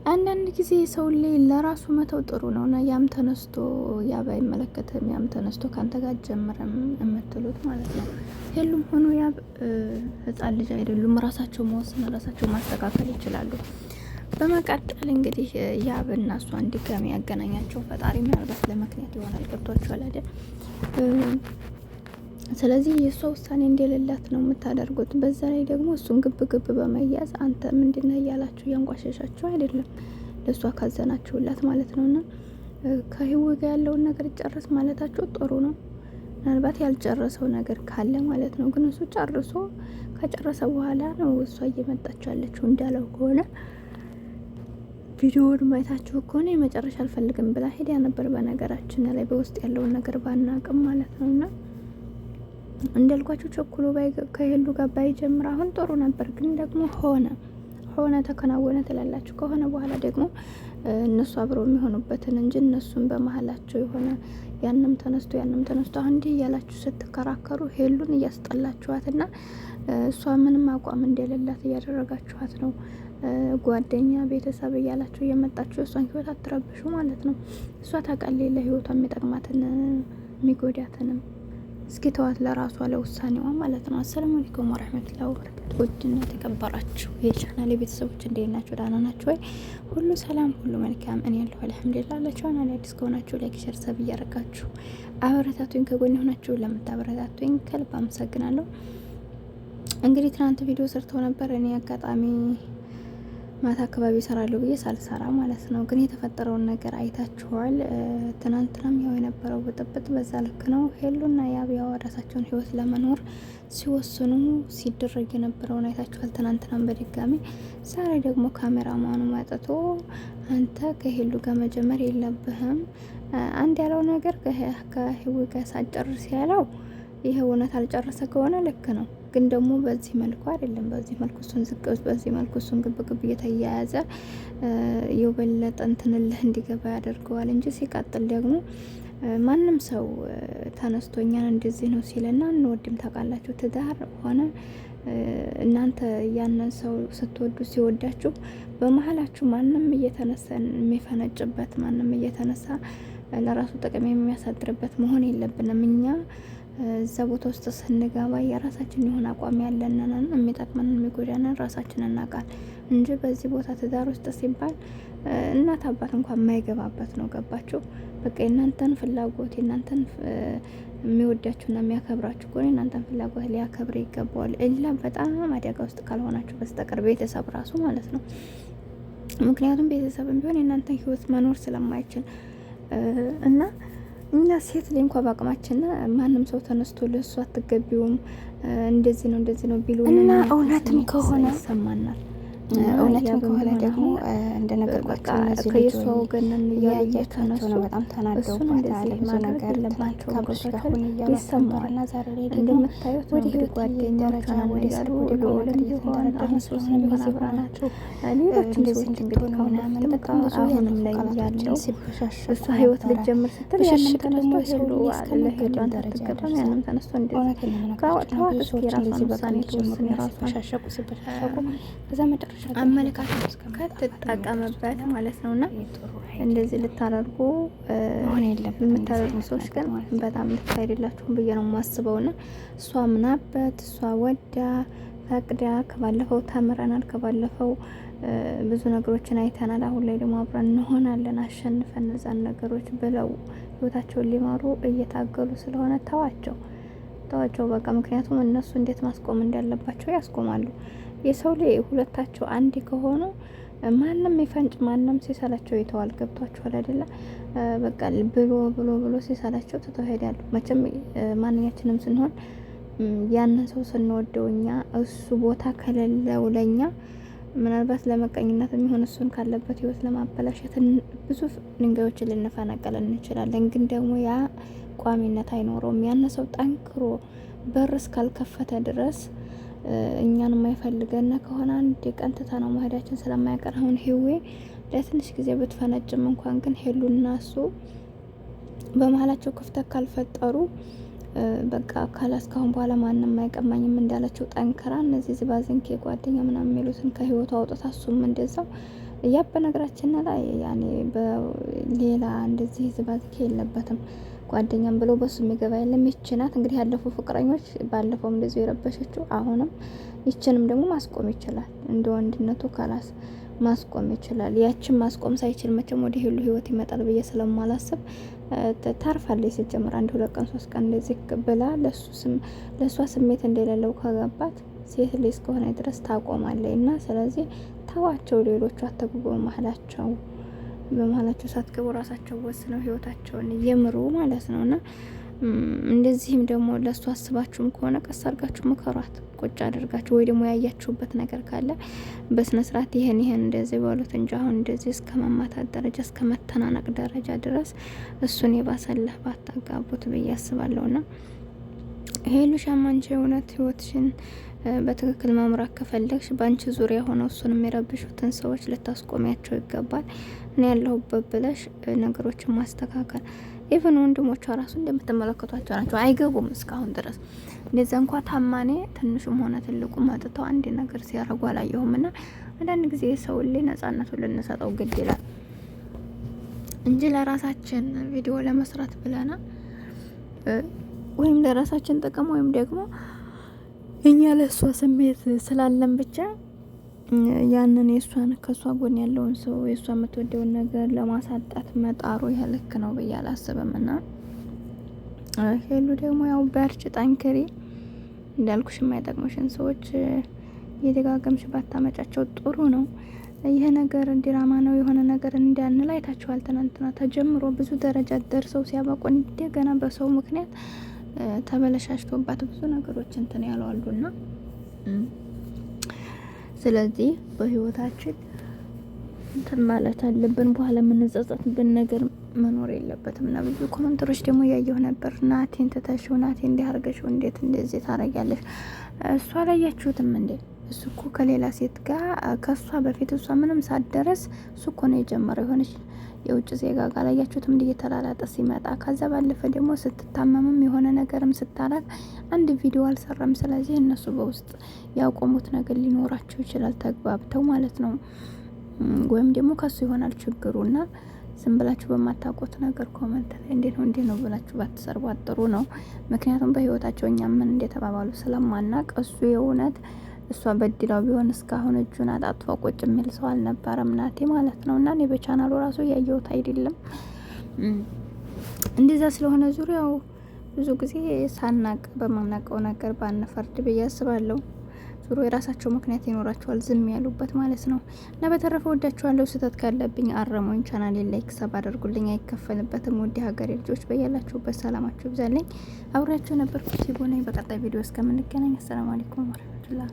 አንዳንድ ጊዜ ሰው ላይ ለራሱ መተው ጥሩ ነው እና ያም ተነስቶ ያ ባይመለከትም ያም ተነስቶ ካንተ ጋር ጀምረም የምትሉት ማለት ነው። ሁሉም ሆኖ ያ ህፃን ልጅ አይደሉም። ራሳቸው መወሰን ራሳቸው ማስተካከል ይችላሉ። በመቀጠል እንግዲህ ያብና እሷን ድጋሚ ያገናኛቸው ፈጣሪ ምናልባት ለምክንያት ይሆናል። ገብቷችኋል አይደል? ስለዚህ የእሷ ውሳኔ እንደሌላት ነው የምታደርጉት። በዛ ላይ ደግሞ እሱን ግብ ግብ በመያዝ አንተ ምንድነው እያላችሁ እያንቋሸሻችሁ አይደለም፣ ለእሷ ካዘናችሁላት ማለት ነው። እና ከህይወ ጋር ያለውን ነገር ጨርስ ማለታችሁ ጥሩ ነው። ምናልባት ያልጨረሰው ነገር ካለ ማለት ነው። ግን እሱ ጨርሶ ከጨረሰ በኋላ ነው እሷ እየመጣች ያለችው። እንዳለው ከሆነ ቪዲዮውን ማየታችሁ ከሆነ የመጨረሻ አልፈልግም ብላ ሄዳ ነበር። በነገራችን ላይ በውስጥ ያለውን ነገር ባናቅም ማለት ነው። እና እንዳልኳችሁ ቸኩሎ ከሄሉ ጋር ባይጀምር አሁን ጥሩ ነበር። ግን ደግሞ ሆነ ተከናወነ ትላላችሁ። ከሆነ በኋላ ደግሞ እነሱ አብረው የሚሆኑበትን እንጂ እነሱን በመሀላቸው የሆነ ያንም ተነስቶ አሁን እንዲህ እያላችሁ ስትከራከሩ ሄሉን እያስጠላችኋት እና እሷ ምንም አቋም እንደሌላት እያደረጋችኋት ነው። ጓደኛ ቤተሰብ እያላችሁ እየመጣችሁ እሷን ህይወት አትረብሹ ማለት ነው። እሷ ታውቃለች ለህይወቷ የሚጠቅማትን የሚጎዳትንም። እስኪ ተዋት ለራሷ ለውሳኔዋ ማለት ነው። አሰላሙ አለይኩም ወራህመቱላሂ ወበረካቱ። ውድና ተከበራችሁ የቻናሌ ቤተሰቦች እንዴት ናችሁ? ደህና ናችሁ ወይ? ሁሉ ሰላም፣ ሁሉ መልካም። እኔ ያለሁ አልሐምዱሊላህ። ለቻናሌ አዲስ ከሆናችሁ ላይክ፣ ሼር፣ ሰብ እያደረጋችሁ አበረታቱኝ። ከጎን የሆናችሁ ለምታበረታቱኝ ከልብ አመሰግናለሁ። እንግዲህ ትናንት ቪዲዮ ሰርተው ነበር። እኔ አጋጣሚ ማታ አካባቢ እሰራለሁ ብዬ ሳልሰራ ማለት ነው። ግን የተፈጠረውን ነገር አይታችኋል። ትናንትናም ያው የነበረው ብጥብጥ በዛ ልክ ነው። ሄሉና ያብ ያው ራሳቸውን ህይወት ለመኖር ሲወስኑ ሲደረግ የነበረውን አይታችኋል። ትናንትናም በድጋሚ ዛሬ ደግሞ ካሜራማኑ መጥቶ አንተ ከሄሉ ጋር መጀመር የለብህም አንድ ያለው ነገር ከህይወ ጋር ሳጨርስ ያለው ይሄ እውነት አልጨረሰ ከሆነ ልክ ነው። ግን ደግሞ በዚህ መልኩ አይደለም። በዚህ መልኩ እሱን ዝቅ በዚህ መልኩ እሱን ግብ እየተያያዘ የበለጠ እንትንልህ እንዲገባ ያደርገዋል እንጂ ሲቀጥል ደግሞ ማንም ሰው ተነስቶኛን እንደዚህ ነው ሲልና እንወድም ታውቃላችሁ። ትዳር ሆነ እናንተ ያንን ሰው ስትወዱ ሲወዳችሁ በመሀላችሁ ማንም እየተነሳ የሚፈነጭበት ማንም እየተነሳ ለራሱ ጥቅም የሚያሳድርበት መሆን የለብንም። እኛ እዛ ቦታ ውስጥ ስንገባ የራሳችን የሆነ አቋም ያለንን የሚጠቅመንን የሚጎዳንን ራሳችን እናውቃል እንጂ በዚህ ቦታ ትዳር ውስጥ ሲባል እናት አባት እንኳን የማይገባበት ነው። ገባችሁ? በቃ የእናንተን ፍላጎት የእናንተን የሚወዳችሁና የሚያከብራችሁ ከሆነ የእናንተን ፍላጎት ሊያከብር ይገባዋል። እላ በጣም አደጋ ውስጥ ካልሆናችሁ በስተቀር ቤተሰብ ራሱ ማለት ነው። ምክንያቱም ቤተሰብም ቢሆን የእናንተን ህይወት መኖር ስለማይችል እና እኛ ሴት ላይ እንኳን በአቅማችን ማንም ሰው ተነስቶ ለእሱ አትገቢውም እንደዚህ ነው ቢሉ እና እውነትም ከሆነ ይሰማናል። እውነትም ከሆነ ደግሞ እንደነገርኳቸው እነዚህ ልጆች ወገንን እያያቸው ነው። በጣም ተናደውባታል። ብዙ ነገር ከብሩሽ ጋር ሆነ እያመጡ ነበርና ዛሬ ላይ ደግሞ እንደምታዩት ወደ ህይወት ጓደኞቿ ወደ ሰርግ ወደ ቆለም እየተንደረደረ ስለሆነ በዚህ ብራናቸው ሌሎች እንደዚህ እንድትሆኑ ምናምን በጣም ብዙ አሁንም ላይ ያለው እሷ ህይወት ልጀምር ስትል ያንን ተነስቶ ሄሉ ለሄዷን ተገባም ያንን ተነስቶ እንደዚህ ከወጣው እስኪ ራሷን ውሳኔ ተወስን ራሷን ሲበሻሸቁ ከዛ መጨረሻ አመለካከት ከተጠቀመበት ማለት ነውና እንደዚህ ልታደርጉ ሆነ የለብንም። የምታደርጉ ሰዎች ግን በጣም ልክ አይደላችሁም ብዬ ነው የማስበውና እሷ ምናበት እሷ ወዳ ፈቅዳ ከባለፈው ተምረናል። ከባለፈው ብዙ ነገሮችን አይተናል። አሁን ላይ ደግሞ አብረን እንሆናለን አሸንፈን እነዛን ነገሮች ብለው ህይወታቸውን ሊማሩ እየታገሉ ስለሆነ ተዋቸው በቃ። ምክንያቱም እነሱ እንዴት ማስቆም እንዳለባቸው ያስቆማሉ። የሰው ላይ ሁለታቸው አንድ ከሆኑ ማንም ይፈንጭ ማንም ሲሰላቸው ይተዋል። ገብቷችኋል አይደለ? በቃ ብሎ ሲሰላቸው ትተው ሄዳሉ። መቼም ማንኛችንም ስንሆን ያንን ሰው ስንወደው እኛ እሱ ቦታ ከሌለው ለኛ ምናልባት ለመቀኝነት የሚሆን እሱን ካለበት ህይወት ለማበላሸት ብዙ ድንጋዮችን ልንፈነቀል እንችላለን። ግን ደግሞ ያ ቋሚነት አይኖረውም። ያን ሰው ጠንክሮ በር እስካልከፈተ ድረስ እኛን የማይፈልገን ከሆነ አንድ ቀን ትተነው መሄዳችን ስለማይቀር አሁን ህይወ ለትንሽ ጊዜ ብትፈነጭም እንኳን ግን ሄሉና እሱ በመሀላቸው ክፍተት ካልፈጠሩ በቃ ካላስ ካሁን በኋላ ማንም አይቀማኝም እንዳለችው ጠንክራ እነዚህ ዝባዝንኬ ጓደኛ ምናምን የሚሉትን ከህይወቱ አውጥታ እሱም እንደዛው ያ በነገራችን ላይ ያኔ በሌላ እንደዚህ ዝባዝኬ የለበትም። ጓደኛም ብሎ በሱ የሚገባ የለም። ይችናት እንግዲህ ያለፉ ፍቅረኞች ባለፈውም እንደዚሁ የረበሸችው አሁንም ይችንም ደግሞ ማስቆም ይችላል። እንደ ወንድነቱ ካላስ ማስቆም ይችላል። ያችን ማስቆም ሳይችል መቼም ወደ ሄሉ ህይወት ይመጣል ብዬ ስለማላስብ ታርፋለች። ሲጀምር 1 2 ቀን 3 ቀን እንደዚህ ብላ ለእሷ ስሜት እንደሌለው ከገባት ሴት ልጅ እስከሆነ ድረስ ታቆማለች። እና ስለዚህ ተዋቸው፣ ሌሎቹ አትግቡ በመሀላቸው ሳትገቡ ራሳቸው ወስነው ህይወታቸውን ይምሩ ማለት ነው። እና እንደዚህም ደግሞ ለእሱ አስባችሁም ከሆነ ቀስ አድርጋችሁ ምከሯት፣ ቁጭ አድርጋችሁ ወይ ደግሞ ያያችሁበት ነገር ካለ በስነ ስርዓት ይሄን እንደዚህ በሉት እንጂ አሁን እንደዚህ እስከ መማታት ደረጃ እስከ መተናነቅ ደረጃ ድረስ እሱን የባሰለህ ባታጋቡት ብዬ አስባለሁ። ና ሄሉሻም አንቺ የእውነት ህይወትሽን በትክክል መምራት ከፈለግሽ በአንቺ ዙሪያ ሆነው እሱን የሚረብሹትን ሰዎች ልታስቆሚያቸው ይገባል። እኔ ያለሁበት ብለሽ ነገሮችን ማስተካከል። ኢቨን ወንድሞቿ ራሱ እንደምትመለከቷቸው ናቸው፣ አይገቡም እስካሁን ድረስ። እንደዛ እንኳ ታማኔ ትንሹም ሆነ ትልቁ መጥተው አንድ ነገር ሲያደርጉ አላየሁም። ና አንዳንድ ጊዜ ሰው ላይ ነጻነቱን ልንሰጠው ግድ ይላል እንጂ ለራሳችን ቪዲዮ ለመስራት ብለና ወይም ለራሳችን ጥቅም ወይም ደግሞ እኛ ለእሷ ስሜት ስላለን ብቻ ያንን የእሷን ከእሷ ጎን ያለውን ሰው የእሷ የምትወደውን ነገር ለማሳጣት መጣሩ ይህ ልክ ነው ብዬ አላስብም። ና ሄሉ ደግሞ ያው በርቺ፣ ጠንክሪ። እንዳልኩሽ የማይጠቅሙሽን ሰዎች የደጋገምሽ ባታመጫቸው ጥሩ ነው። ይህ ነገር ድራማ ነው የሆነ ነገር እንዳንል አይታችኋል። ትናንትና ተጀምሮ ብዙ ደረጃ ደርሰው ሲያበቁ እንደገና በሰው ምክንያት ተበለሻሽቶባት ብዙ ነገሮች እንትን ያለዋሉና ስለዚህ በህይወታችን እንትን ማለት አለብን። በኋላ የምንጸጸትብን ነገር መኖር የለበትም። እና ብዙ ኮመንተሮች ደግሞ እያየሁ ነበር። ናቴን ትተሽው፣ ናቴ እንዲያርገሽው፣ እንዴት እንደዚህ ታረጊያለሽ? እሷ አላያችሁትም እንዴ? እሱ እኮ ከሌላ ሴት ጋር ከሷ በፊት እሷ ምንም ሳትደረስ እሱ እኮ ነው የጀመረው። የሆነች የውጭ ዜጋ ጋር አላያችሁትም እንዴ? እየተላላጠ ሲመጣ ከዛ ባለፈ ደግሞ ስትታመምም የሆነ ነገርም ስታረግ አንድ ቪዲዮ አልሰራም። ስለዚህ እነሱ በውስጥ ያቆሙት ነገር ሊኖራቸው ይችላል፣ ተግባብተው ማለት ነው። ወይም ደግሞ ከሱ ይሆናል ችግሩና ዝም ብላችሁ በማታውቁት ነገር ኮመንት ላይ እንዴት ነው ብላችሁ ባትሰርቡ ጥሩ ነው። ምክንያቱም በህይወታቸው እኛ ምን እንደተባባሉ ስለማናቅ እሱ የእውነት እሷ በድላው ቢሆን እስካሁን እጁን አጣጥፎ ቁጭ የሚል ሰው አልነበረም ናቴ ማለት ነው። እና እኔ በቻናሉ ራሱ ያየሁት አይደለም እንደዛ ስለሆነ ዙሪያው ብዙ ጊዜ ሳናቅ በማናቀው ነገር ባንፈርድ ብዬ አስባለሁ። ዙሮ የራሳቸው ምክንያት ይኖራቸዋል ዝም ያሉበት ማለት ነው። እና በተረፈ ወዳችኋለሁ። ስህተት ካለብኝ አረሙኝ። ቻናሌን ላይክ ሰብ አድርጉልኝ፣ አይከፈልበትም። ውድ ሀገሬ ልጆች በያላችሁበት ሰላማችሁ ይብዛልኝ። አብራችሁ ነበርኩ ሲቦነኝ። በቀጣይ ቪዲዮ እስከምንገናኝ አሰላሙ አለይኩም ወራህመቱላህ።